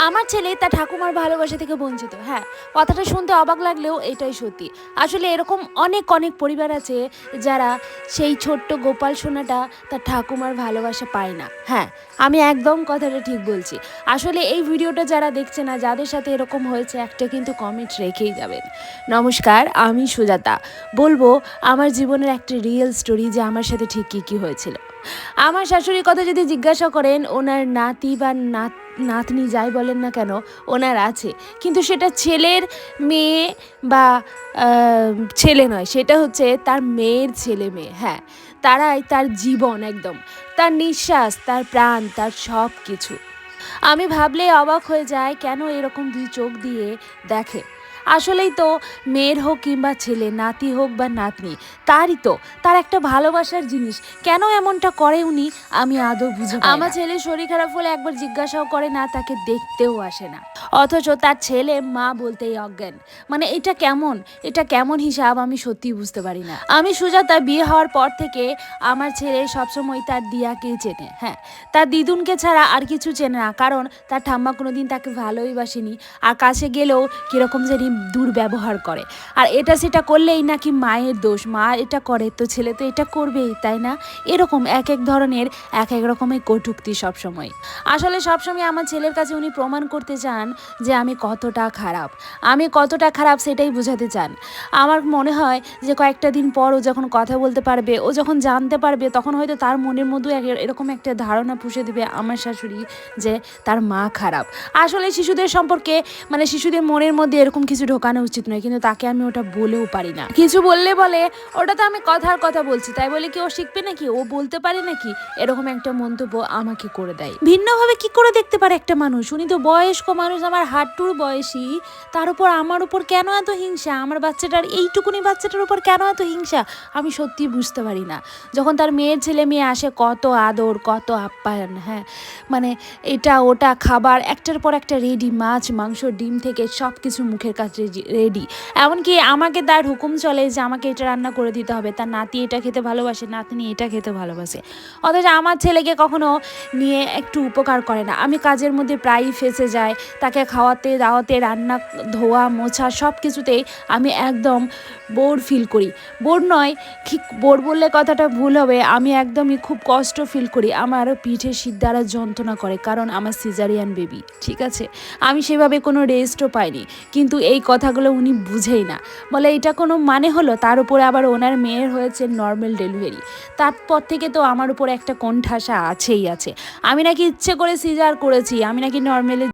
আমার ছেলে তার ঠাকুমার ভালোবাসা থেকে বঞ্চিত। হ্যাঁ, কথাটা শুনতে অবাক লাগলেও এটাই সত্যি। আসলে এরকম অনেক অনেক পরিবার আছে যারা সেই ছোট্ট গোপাল সোনাটা তার ঠাকুমার ভালোবাসা পায় না। হ্যাঁ, আমি একদম কথাটা ঠিক বলছি। আসলে এই ভিডিওটা যারা দেখছে না, যাদের সাথে এরকম হয়েছে একটা কিন্তু কমেন্ট রেখেই যাবেন। নমস্কার, আমি সুজাতা। বলবো আমার জীবনের একটা রিয়েল স্টোরি যে আমার সাথে ঠিক কী হয়েছিল। আমার শাশুড়ির কথা যদি জিজ্ঞাসা করেন, ওনার নাতি বা নাতনি যাই বলেন না কেন ওনার আছে, কিন্তু সেটা ছেলের মেয়ে বা ছেলে নয়, সেটা হচ্ছে তার মেয়ের ছেলে মেয়ে। হ্যাঁ, তারাই তার জীবন, একদম তার নিঃশ্বাস, তার প্রাণ, তার সব কিছু। আমি ভাবলে অবাক হয়ে যায় কেন এরকম দুই চোখ দিয়ে দেখে। আসলেই তো মেয়ের হোক কিংবা ছেলে, নাতি হোক বা নাতনি, তারই তো তার একটা ভালোবাসার জিনিস। কেন এমনটা করে উনি, আমি আদৌ বুঝে পাই না। আমার ছেলের শরীর খারাপ হলে একবার জিজ্ঞাসাও করে না, তাকে দেখতেও আসে না, অথচ তার ছেলে মা বলতেই অজ্ঞান। মানে এটা কেমন হিসাব, আমি সত্যিই বুঝতে পারি না। আমি সুজাতা বিয়ে হওয়ার পর থেকে আমার ছেলে সবসময় তার দিয়াকেই চেনে। হ্যাঁ, তার দিদুনকে ছাড়া আর কিছু চেনে না, কারণ তার ঠাম্মা কোনোদিন তাকে ভালোই বাসেনি, আর কাছে গেলেও কীরকম জানি দুর্ব্যবহার করে। আর এটা সেটা করলেই নাকি মায়ের দোষ, মা এটা করে তো ছেলে তো এটা করবেই, তাই না? এরকম এক এক ধরনের এক এক রকমের কটূক্তি সবসময়। আসলে সবসময় আমার ছেলের কাছে উনি প্রমাণ করতে চান যে আমি কতটা খারাপ সেটাই বোঝাতে চান। আমার মনে হয় যে কয়েকটা দিন পর ও যখন কথা বলতে পারবে, ও যখন জানতে পারবে, তখন হয়তো তার মনের মধ্যে এরকম একটা ধারণা পুষে দেবে আমার শাশুড়ি যে তার মা খারাপ। আসলে শিশুদের সম্পর্কে, মানে শিশুদের মনের মধ্যে এরকম কিছু ঢোকানো উচিত নয়, কিন্তু তাকে আমি ওটা বলেও পারি না। কিছু বললে বলে ওটা তো আমি কথার কথা বলছি, তাই বলে কি ও শিখবে নাকি, ও বলতে পারে নাকি, এরকম একটা মন্তব্য আমাকে করে দেয়। ভিন্নভাবে কি করে দেখতে পারে একটা মানুষ? উনি তো বয়স্ক মানুষ, আমার হাঁটুর বয়সী, তার উপর আমার উপর কেন এত হিংসা? আমার বাচ্চাটার, এইটুকুনি বাচ্চাটার উপর কেন এত হিংসা? আমি সত্যি বুঝতে পারি না। যখন তার মেয়ের ছেলে মেয়ে আসে, কত আদর, কত আপ্যায়ন। হ্যাঁ, মানে এটা ওটা খাবার একটার পর একটা রেডি, মাছ মাংস ডিম থেকে সব কিছু মুখের কাছে রেডি। এমনকি আমাকে তার হুকুম চলে যে আমাকে এটা রান্না করে দিতে হবে, তার নাতি এটা খেতে ভালোবাসে, নাতনি এটা খেতে ভালোবাসে, অথচ আমার ছেলেকে কখনো নিয়ে একটু উপকার করে না। আমি কাজের মধ্যে প্রায়ই ফেঁসে যাই, তাকে খাওয়াতে দাওয়াতে, রান্না, ধোয়া মোছা সব কিছুতেই আমি একদম বোর ফিল করি। বোর নয়, ঠিক বোর বললে কথাটা ভুল হবে, আমি একদমই খুব কষ্ট ফিল করি। আমার পিঠে শিরদাঁড়া যন্ত্রণা করে, কারণ আমার সিজারিয়ান বেবি, ঠিক আছে? আমি সেভাবে কোনো রেস্টও পাইনি, কিন্তু এই কথাগুলো উনি বুঝেই না। বলে এটা কোনো মানে হলো? তার উপরে আবার ওনার মেয়ের হয়েছে নর্মাল ডেলিভারি, তারপর থেকে তো আমার উপর একটা কোণঠাসা আছেই আছে। আমি নাকি ইচ্ছে করে সিজার করেছি, আমি নাকি নর্মালি